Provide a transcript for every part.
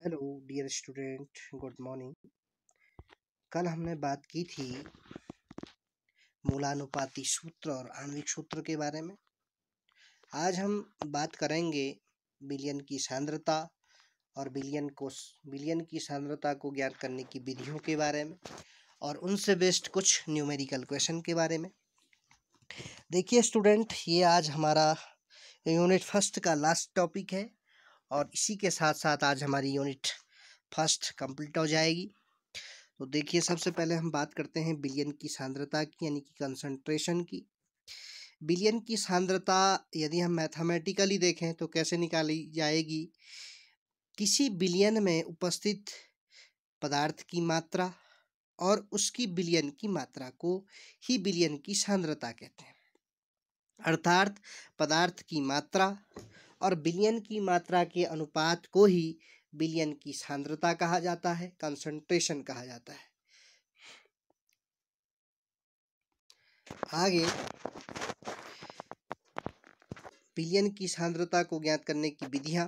Hello dear student, good morning. कल हमने बात की थी मूलानुपाती सूत्र और आणविक सूत्र के बारे में। आज हम बात करेंगे विलयन की सांद्रता और विलयन की सांद्रता को ज्ञात करने की विधियों के बारे में और उनसे बेस्ड कुछ न्यूमेरिकल क्वेश्चन के बारे में। देखिए स्टूडेंट, ये आज हमारा यूनिट फर्स्ट का लास्ट टॉपिक है और इसी के साथ साथ आज हमारी यूनिट फर्स्ट कंप्लीट हो जाएगी। तो देखिए, सबसे पहले हम बात करते हैं विलयन की सांद्रता की, यानी कि कंसंट्रेशन की। विलयन की सांद्रता यदि हम मैथमेटिकली देखें तो कैसे निकाली जाएगी? किसी विलयन में उपस्थित पदार्थ की मात्रा और उसकी विलयन की मात्रा को ही विलयन की सांद्रता कहते हैं। अर्थात पदार्थ की मात्रा और विलयन की मात्रा के अनुपात को ही विलयन की सांद्रता कहा जाता है, कंसंट्रेशन कहा जाता है। आगे विलयन की सांद्रता को ज्ञात करने की विधियां।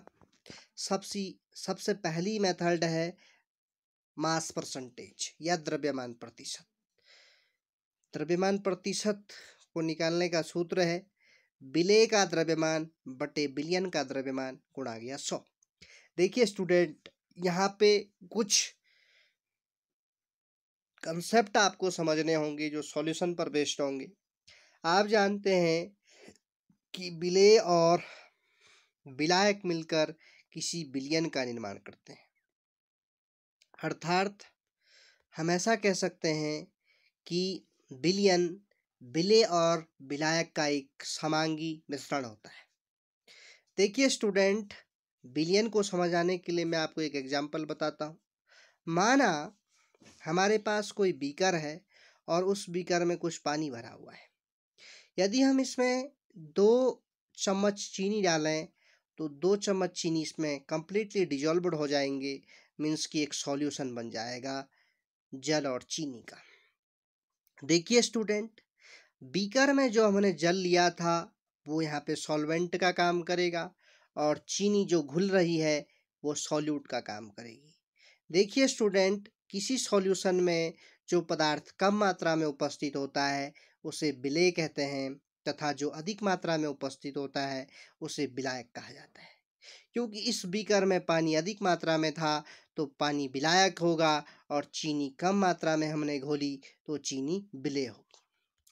सबसे पहली मेथड है मास परसेंटेज या द्रव्यमान प्रतिशत। द्रव्यमान प्रतिशत को निकालने का सूत्र है विलेय का द्रव्यमान बटे विलयन का द्रव्यमान गुणा गया 100। देखिए स्टूडेंट, यहाँ पे कुछ कंसेप्ट आपको समझने होंगे जो सॉल्यूशन पर बेस्ड होंगे। आप जानते हैं कि विलेय और विलायक मिलकर किसी विलयन का निर्माण करते हैं। अर्थात हम ऐसा कह सकते हैं कि विलयन विलेय और विलायक का एक समांगी मिश्रण होता है। देखिए स्टूडेंट, विलयन को समझाने के लिए मैं आपको एक एग्जांपल बताता हूँ। माना हमारे पास कोई बीकर है और उस बीकर में कुछ पानी भरा हुआ है। यदि हम इसमें 2 चम्मच चीनी डालें तो 2 चम्मच चीनी इसमें कंप्लीटली डिजॉल्व्ड हो जाएंगे, मीन्स कि एक सॉल्यूशन बन जाएगा जल और चीनी का। देखिए स्टूडेंट, बीकर में जो हमने जल लिया था वो यहाँ पे सॉल्वेंट का काम करेगा और चीनी जो घुल रही है वो सॉल्यूट का काम करेगी। देखिए स्टूडेंट, किसी सॉल्यूशन में जो पदार्थ कम मात्रा में उपस्थित होता है उसे विलेय कहते हैं तथा जो अधिक मात्रा में उपस्थित होता है उसे विलायक कहा जाता है। क्योंकि इस बीकर में पानी अधिक मात्रा में था तो पानी विलायक होगा और चीनी कम मात्रा में हमने घोली तो चीनी विलेय होगी।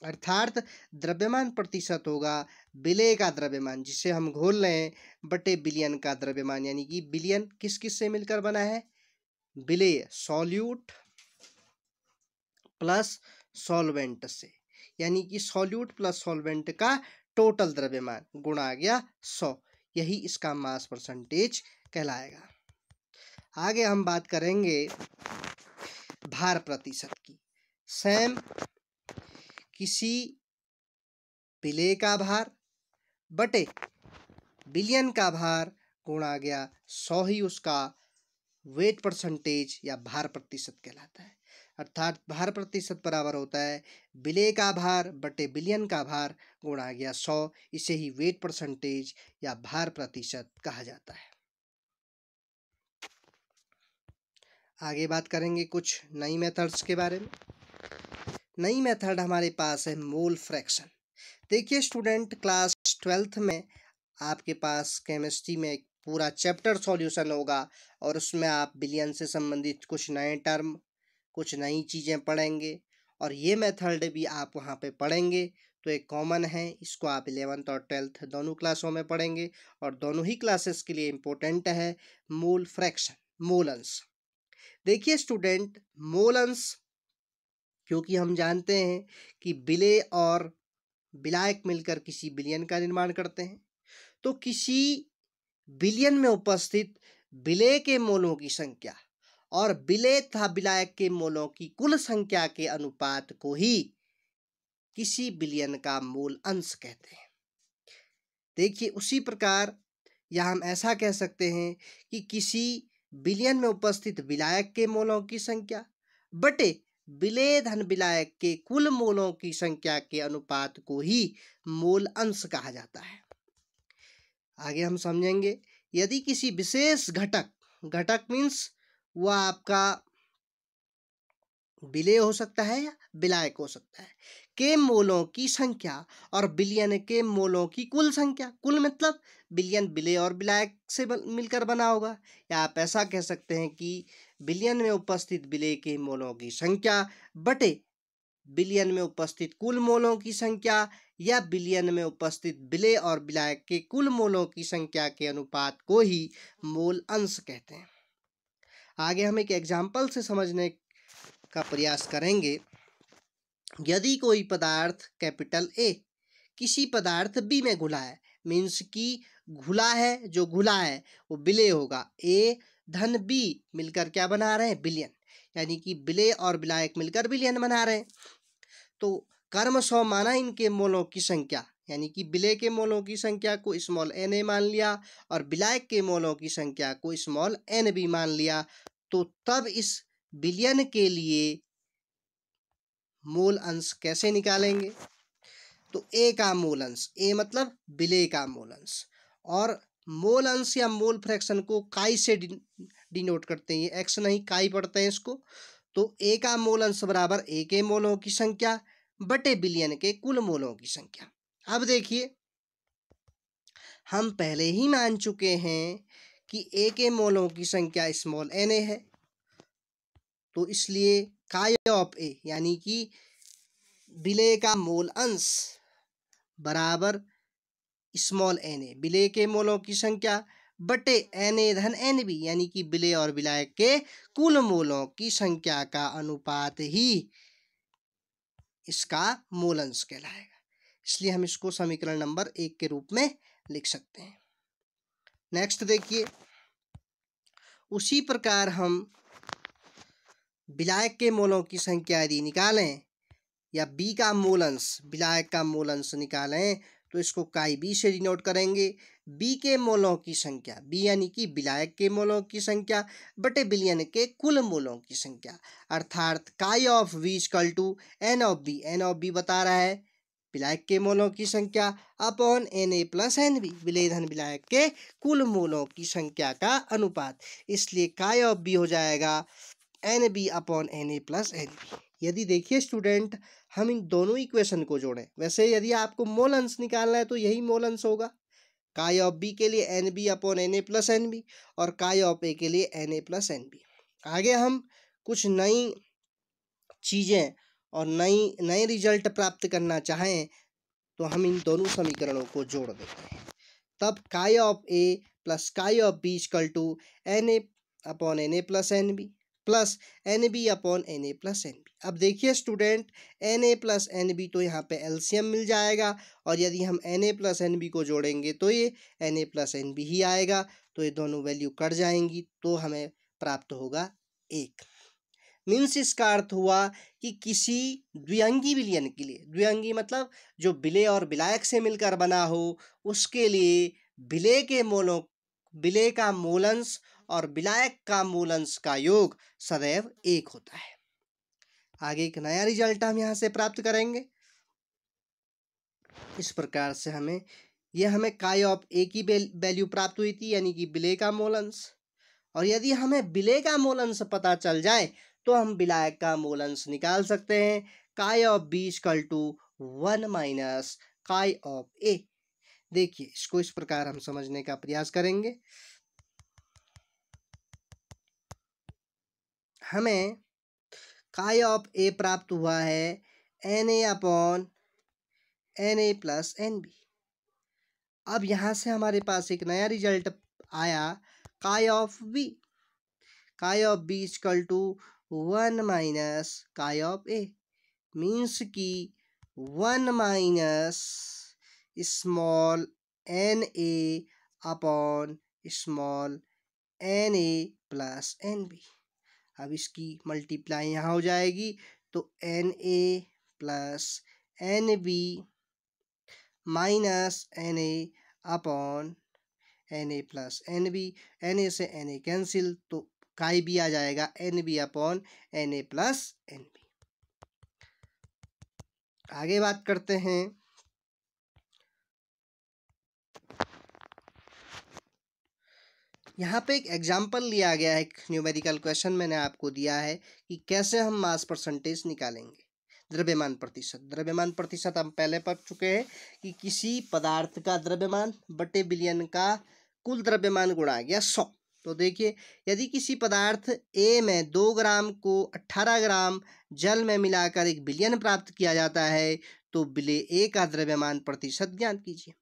अर्थात द्रव्यमान प्रतिशत होगा विलेय का द्रव्यमान जिसे हम घोल रहे हैं बटे विलयन का द्रव्यमान, यानी कि विलयन किस किस से मिलकर बना है? विलेय सॉल्यूट प्लस सॉल्वेंट से, यानी कि सॉल्यूट प्लस सॉल्वेंट का टोटल द्रव्यमान गुणा गया 100। यही इसका मास परसेंटेज कहलाएगा। आगे हम बात करेंगे भार प्रतिशत की। सेम किसी विलेय का भार बटे विलयन का भार गुणा गया 100 ही उसका वेट परसेंटेज या भार प्रतिशत कहलाता है। अर्थात भार प्रतिशत बराबर होता है विलेय का भार बटे विलयन का भार गुणा गया 100। इसे ही वेट परसेंटेज या भार प्रतिशत कहा जाता है। आगे बात करेंगे कुछ नई मेथड्स के बारे में। नई मेथड हमारे पास है मोल फ्रैक्शन। देखिए स्टूडेंट, क्लास 12th में आपके पास केमिस्ट्री में एक पूरा चैप्टर सॉल्यूशन होगा और उसमें आप विलयन से संबंधित कुछ नए टर्म, कुछ नई चीज़ें पढ़ेंगे और ये मेथड भी आप वहाँ पे पढ़ेंगे। तो एक कॉमन है, इसको आप 11th और 12th दोनों क्लासों में पढ़ेंगे और दोनों ही क्लासेस के लिए इम्पोर्टेंट है मोल फ्रैक्शन, मोल अंश। देखिए स्टूडेंट, मोल अंश, क्योंकि हम जानते हैं कि विलेय और विलायक मिलकर किसी विलयन का निर्माण करते हैं, तो किसी विलयन में उपस्थित विलेय के मोलों की संख्या और विलेय तथा विलायक के मोलों की कुल संख्या के अनुपात को ही किसी विलयन का मोल अंश कहते हैं। देखिए उसी प्रकार यहाँ हम ऐसा कह सकते हैं कि किसी विलयन में उपस्थित विलायक के मोलों की संख्या बटे विलेय धन विलायक के कुल मोलों की संख्या के अनुपात को ही मोल अंश कहा जाता है। आगे हम समझेंगे, यदि किसी विशेष घटक घटक मीन्स वो आपका विलेय हो सकता है या विलायक हो सकता है। के मोलों की संख्या और बिलियन के मोलों की कुल संख्या, कुल मतलब बिलियन विलेय और विलायक से मिलकर बना होगा। या आप ऐसा कह सकते हैं कि बिलियन में उपस्थित विलेय के मोलों की संख्या बटे बिलियन में उपस्थित कुल मोलों की संख्या, या बिलियन में उपस्थित विलेय और विलायक के कुल मोलों की संख्या के अनुपात को ही मोल अंश कहते हैं। आगे हम एक एग्जाम्पल से समझने का प्रयास करेंगे। यदि कोई पदार्थ कैपिटल ए किसी पदार्थ बी में घुला है, मीन्स कि घुला है, जो घुला है वो विलेय होगा। ए धन बी मिलकर क्या बना रहे हैं, विलयन, यानी कि विलेय और विलायक मिलकर विलयन बना रहे हैं। तो कर्म 100 माना इनके मोलों की संख्या, यानी कि विलेय के मोलों की संख्या को स्मॉल एन ए मान लिया और विलायक के मोलों की संख्या को स्मॉल एन बी मान लिया। तो तब इस विलयन के लिए मोल अंश कैसे निकालेंगे? तो ए का मोल अंश, ए मतलब विलेय का मोल अंश, और मोल अंश या मोल फ्रैक्शन को काई से डिनोट करते हैं, ये एक्स नहीं काई पढ़ते हैं इसको। तो ए का मोल अंश बराबर ए के मोलों की संख्या बटे विलयन के कुल मोलों की संख्या। अब देखिए, हम पहले ही मान चुके हैं कि ए के मोलों की संख्या स्मॉल एन ए है, तो इसलिए काई ऑफ ए यानी कि विलेय का मोल अंश बराबर स्मॉल एन ए, विलेय के मोलों की संख्या बटे एन ए धन एन बी, यानी कि विलेय और विलायक के कुल मोलों की संख्या का अनुपात ही इसका मोल अंश कहलाएगा। इसलिए हम इसको समीकरण नंबर 1 के रूप में लिख सकते हैं। नेक्स्ट देखिए, उसी प्रकार हम विलायक के मोलों की संख्या यदि निकालें या बी का मोल अंश, विलायक का मोल अंश निकालें, तो इसको काई बी से डिनोट करेंगे। बी के मोलों की संख्या, बी यानी कि विलायक के मोलों की संख्या बटे विलयन के कुल मोलों की संख्या, अर्थात chi of B equal to n of B, n of B बता रहा है विलायक के मोलों की संख्या upon N A plus N B, विलेय धन विलायक के कुल मोलों की संख्या का अनुपात। इसलिए काई ऑफ बी हो जाएगा N B upon N A plus N B. यदि देखिए स्टूडेंट, हम इन दोनों इक्वेशन को जोड़ें, वैसे यदि आपको मोल अंश निकालना है तो यही मोल अंश होगा, काई ऑफ बी के लिए N B upon N A plus N B और काई ऑफ ए के लिए N A plus N B. आगे हम कुछ नई चीज़ें और नए रिजल्ट प्राप्त करना चाहें तो हम इन दोनों समीकरणों को जोड़ देते हैं। तब chi of A plus chi of B equal to n A upon N A plus N B plus N B upon N A plus N B. अब देखिए student, n A plus N B तो यहाँ पे LCM मिल जाएगा, और यदि हम n A plus N B को जोड़ेंगे तो ये n A plus N B ही आएगा। तो ये दोनों वैल्यू कट जाएंगी, तो हमें प्राप्त होगा 1। मीन्स इसका अर्थ हुआ कि किसी द्विअंगी विलयन के लिए, द्विअंगी मतलब जो विलेय और विलायक से मिलकर बना हो, उसके लिए विलेय के मोलों, विलेय का मोलंश और विलायक का मोलंश का योग सदैव 1 होता है। आगे एक नया रिजल्ट हम यहाँ से प्राप्त करेंगे। इस प्रकार से हमें काई ऑफ ए की वैल्यू प्राप्त हुई थी, यानी कि विलेय का मोलंश, और यदि हमें विलेय का मोलंश पता चल जाए तो हम विलायक का मोलंश निकाल सकते हैं। Chi of B equal to 1 minus chi of A. देखिए, इसको इस प्रकार हम समझने का प्रयास करेंगे। हमें काई ऑफ ए प्राप्त हुआ है N A upon N A plus N B. अब यहाँ से हमारे पास एक नया रिजल्ट आया, chi of B, chi of B equal to 1 minus chi of A, means की 1 minus small N A upon small N A plus N B. अब इसकी मल्टीप्लाई यहाँ हो जाएगी, तो N A plus N B minus N A upon N A plus N B, N A से N A cancel, तो chi B आ जाएगा N B upon N A plus N B. आगे बात करते हैं, यहाँ पे एक एग्जाम्पल लिया गया है, एक न्यूमेरिकल क्वेश्चन मैंने आपको दिया है कि कैसे हम मास परसेंटेज निकालेंगे। द्रव्यमान प्रतिशत, द्रव्यमान प्रतिशत हम पहले पढ़ चुके हैं कि किसी पदार्थ का द्रव्यमान बटे बिलियन का कुल द्रव्यमान गुणा गया 100। तो देखिए, यदि किसी पदार्थ ए में 2 ग्राम को 18 ग्राम जल में मिलाकर 1 बिलियन प्राप्त किया जाता है, तो बिले ए का द्रव्यमान प्रतिशत ज्ञात कीजिए।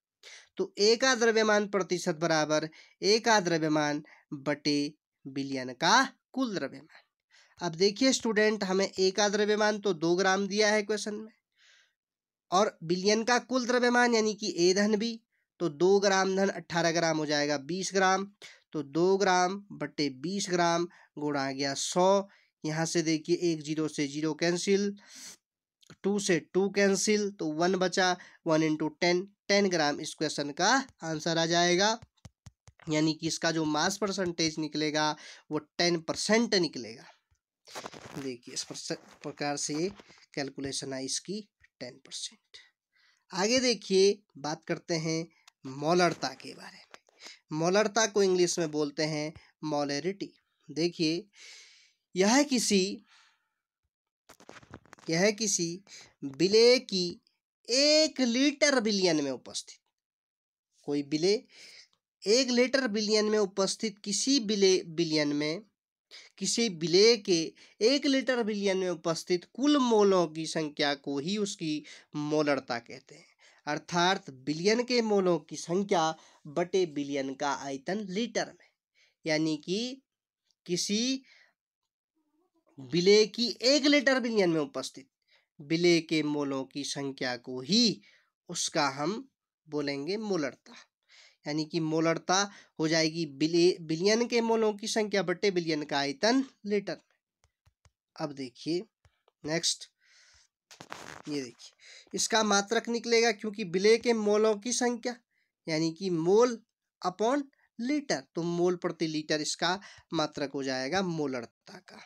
तो ए का द्रव्यमान प्रतिशत बराबर ए का द्रव्यमान बटे बिलियन का कुल द्रव्यमान। अब देखिए स्टूडेंट, हमें ए का द्रव्यमान तो 2 ग्राम दिया है क्वेश्चन में, और बिलियन का कुल द्रव्यमान यानी कि ए धन बी, तो 2 ग्राम धन 18 ग्राम हो जाएगा 20 ग्राम। तो 2 ग्राम बटे 20 ग्राम गुणा गया 100। यहाँ से देखिए, एक जीरो से जीरो कैंसिल, 2 से 2 कैंसिल, तो 1 बचा, 1 इंटू 10 ग्राम इस क्वेश्चन का आंसर आ जाएगा। यानी कि इसका जो मास परसेंटेज निकलेगा वो 10% निकलेगा। देखिए इस प्रकार से ये कैलकुलेशन है इसकी 10%। आगे देखिए, बात करते हैं मोलरता के बारे में। मोलरता को इंग्लिश में बोलते हैं मोलरिटी। देखिए, यह किसी विलेय की 1 लीटर बिलियन में उपस्थित, कोई विलेय 1 लीटर बिलियन में उपस्थित किसी विलेय के 1 लीटर बिलियन में उपस्थित कुल मोलों की संख्या को ही उसकी मोलरता कहते हैं। अर्थात बिलियन के मोलों की संख्या बटे बिलियन का आयतन लीटर में, यानी कि किसी विलेय की 1 लीटर बिलियन में उपस्थित विलेय के मोलों की संख्या को ही उसका हम बोलेंगे मोलरता। यानी कि मोलरता हो जाएगी बिलियन के मोलों की संख्या बटे बिलियन का आयतन लीटर में। अब देखिए नेक्स्ट, ये देखिए इसका मात्रक निकलेगा, क्योंकि विलेय के मोलों की संख्या यानी कि मोल अपॉन लीटर, तो मोल प्रति लीटर इसका मात्रक हो जाएगा मोलरता का।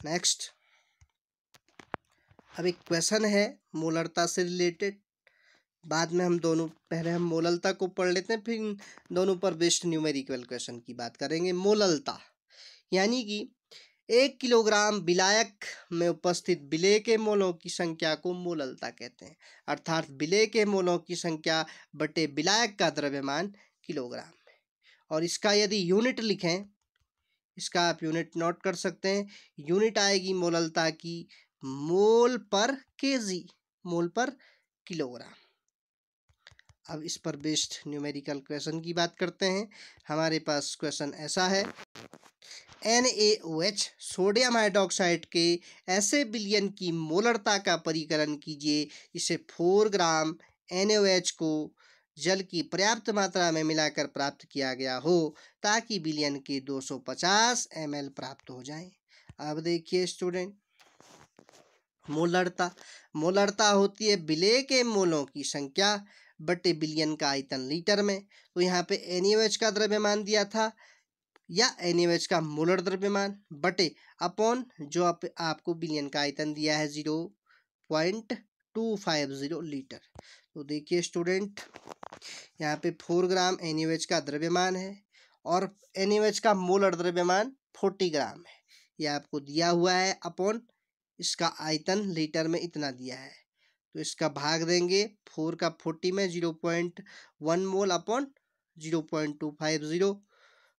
नेक्स्ट, अब एक क्वेश्चन है मोलरता से रिलेटेड। बाद में हम दोनों, पहले हम मोललता को पढ़ लेते हैं, फिर दोनों पर बेस्ड न्यूमेरिकल क्वेश्चन की बात करेंगे। मोललता यानी कि 1 किलोग्राम विलायक में उपस्थित विलेय के मोलों की संख्या को मोललता कहते हैं। अर्थात विलेय के मोलों की संख्या बटे विलायक का द्रव्यमान किलोग्राम में। और इसका यदि यूनिट लिखें, इसका आप यूनिट नोट कर सकते हैं। यूनिट आएगी मोललता की मोल पर केजी, मोल पर किलोग्राम। अब इस पर बेस्ड न्यूमेरिकल क्वेश्चन की बात करते हैं। हमारे पास क्वेश्चन ऐसा है, NaOH सोडियम हाइड्रोक्साइड के ऐसे विलयन की मोलरता का परिकलन कीजिए जिसे 4 ग्राम NaOH को जल की पर्याप्त मात्रा में मिलाकर प्राप्त किया गया हो, ताकि विलयन के 250 ml प्राप्त हो जाएं। अब देखिए स्टूडेंट, मोलरता होती है विलेय के मोलों की संख्या बटे बिलियन का आयतन लीटर में। तो यहाँ पे NaOH का द्रव्यमान दिया था, या NaOH का मोलर द्रव्यमान बटे अपॉन जो आपको बिलियन का आयतन दिया है 0.250 लीटर। तो देखिए स्टूडेंट, यहाँ पे 4 ग्राम NaOH का द्रव्यमान है और NaOH का मोलर द्रव्यमान 40 ग्राम है, ये आपको दिया हुआ है, अपॉन इसका आयतन लीटर में इतना दिया है। तो इसका भाग देंगे 4 का 40 में 0.1 मोल अपॉन 0.250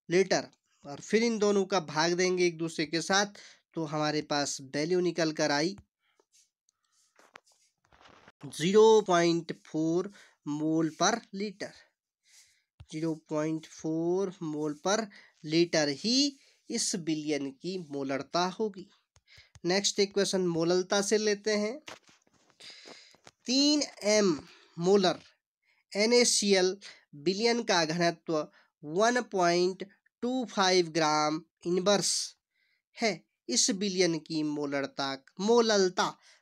लीटर, और फिर इन दोनों का भाग देंगे एक दूसरे के साथ, तो हमारे पास वैल्यू निकल कर आई 0.4 मोल पर लीटर। 0.4 मोल पर लीटर ही इस बिलियन की मोलरता होगी। नेक्स्ट एक क्वेश्चन मोललता से लेते हैं। 3 m मोलर NaCl बिलियन का घनत्व 1.25 ग्राम इनवर्स है। इस बिलियन की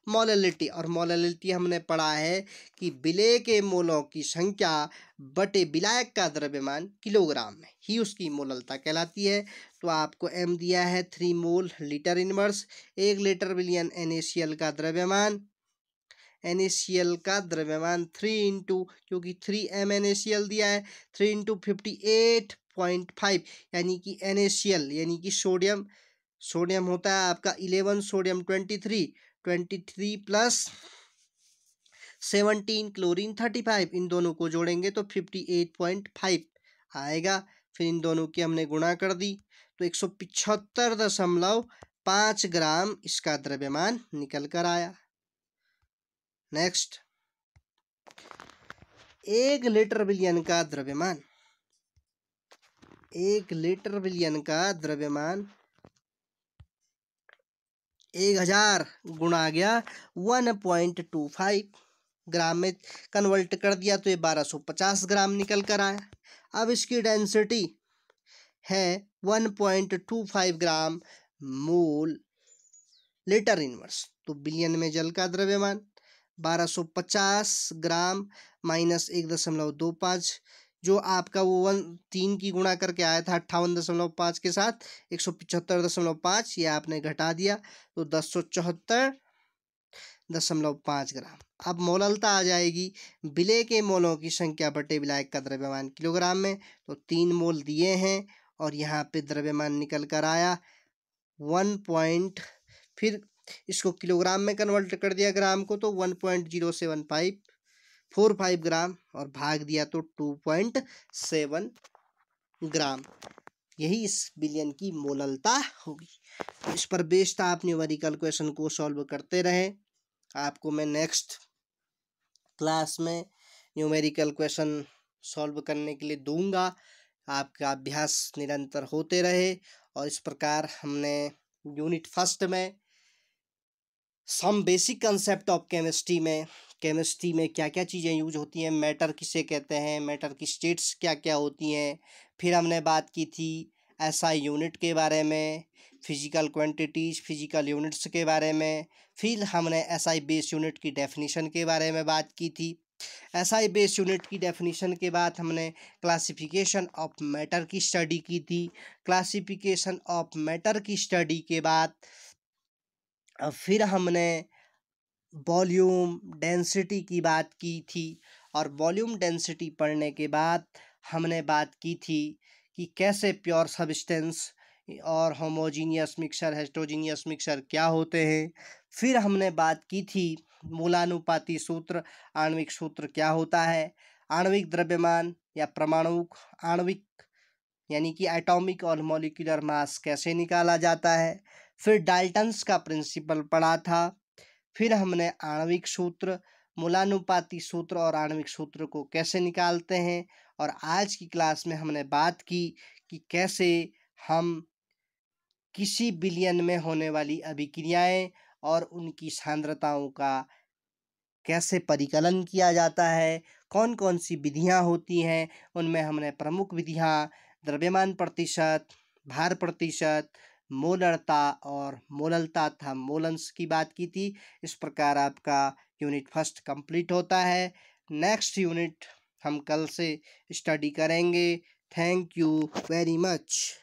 मोललिटी, और मोललिटी हमने पढ़ा है कि विलेय के मोलों की संख्या बटे विलायक का द्रव्यमान किलोग्राम में ही उसकी मोललता कहलाती है। तो आपको m दिया है 3 mole litre inverse. 1 litre billion NaCl का द्रव्यमान 3 इंटू, क्योंकि 3 m NaCl दिया है, 3 इंटू 58 58.5 यानी कि NaCl यानी कि सोडियम होता है आपका 11, सोडियम 23 प्लस 17, क्लोरीन 35, इन दोनों को जोड़ेंगे तो 58.5 आएगा। फिर इन दोनों की हमने गुणा कर दी तो 175.5 ग्राम इसका द्रव्यमान निकल कर आया। नेक्स्ट, 1 लीटर विलयन का द्रव्यमान, 1 लीटर विलयन का द्रव्यमान 1000 गुणा गया 1.25 ग्राम में कन्वर्ट कर दिया तो ये 1250 ग्राम निकल कर आया। अब इसकी डेंसिटी है 1.25 ग्राम मोल लीटर इनवर्स। तो बिलियन में जल का द्रव्यमान 1250 ग्राम माइनस 1.25, जो आपका वो 3 की गुणा करके आया था 58.5 के साथ 175.5, ये आपने घटा दिया तो 1074.5 ग्राम। अब मोललता आ जाएगी विलेय के मोलों की संख्या बटे विलायक का द्रव्यमान किलोग्राम में, तो 3 मोल दिए हैं और यहाँ पे द्रव्यमान निकल कर आया 1. इसको किलोग्राम में कन्वर्ट कर दिया ग्राम को तो 1.0745 ग्राम और भाग दिया तो 2.7 ग्राम। यही इस बिलियन की मोललता होगी। तो इस पर बेस्ड आप न्यूमेरिकल क्वेश्चन को सॉल्व करते रहें। आपको मैं नेक्स्ट क्लास में न्यूमेरिकल क्वेश्चन सॉल्व करने के लिए दूंगा। आपका अभ्यास निरंतर होते रहे। और इस प्रकार हमने यूनिट फर्स्ट में some basic concept of chemistry में क्या क्या चीज़ें यूज होती हैं, मैटर किसे कहते हैं, मैटर की स्टेट्स क्या क्या होती हैं, फिर हमने बात की थी SI यूनिट के बारे में, फिजिकल क्वांटिटीज़, फिजिकल यूनिट्स के बारे में, फिर हमने SI बेस यूनिट की डेफिनेशन के बारे में बात की थी। SI बेस यूनिट की डेफिनेशन के बाद हमने क्लासिफिकेशन ऑफ मैटर की स्टडी की थी। क्लासिफिकेशन ऑफ मैटर की स्टडी के बाद फिर हमने वॉल्यूम डेंसिटी की बात की थी और वॉल्यूम डेंसिटी पढ़ने के बाद हमने बात की थी कि कैसे प्योर सब्सटेंस और होमोजीनियस मिक्सचर, हेटेरोजीनियस मिक्सचर क्या होते हैं। फिर हमने बात की थी मूलानुपाती सूत्र, आणविक सूत्र क्या होता है, आणविक द्रव्यमान या आणविक यानी कि एटॉमिक और मॉलिक्यूलर मास कैसे निकाला जाता है। फिर डाल्टन्स का प्रिंसिपल पढ़ा था। फिर हमने आणविक सूत्र, मूलानुपाती सूत्र और आणविक सूत्र को कैसे निकालते हैं। और आज की क्लास में हमने बात की कि कैसे हम किसी बिलियन में होने वाली अभिक्रियाएं और उनकी सांद्रताओं का कैसे परिकलन किया जाता है, कौन कौन सी विधियां होती हैं। उनमें हमने प्रमुख विधियां द्रव्यमान प्रतिशत, भार प्रतिशत, मोलरता और मोललता तथा मोलंस की बात की थी। इस प्रकार आपका यूनिट फर्स्ट कंप्लीट होता है। नेक्स्ट यूनिट हम कल से स्टडी करेंगे। Thank you very much.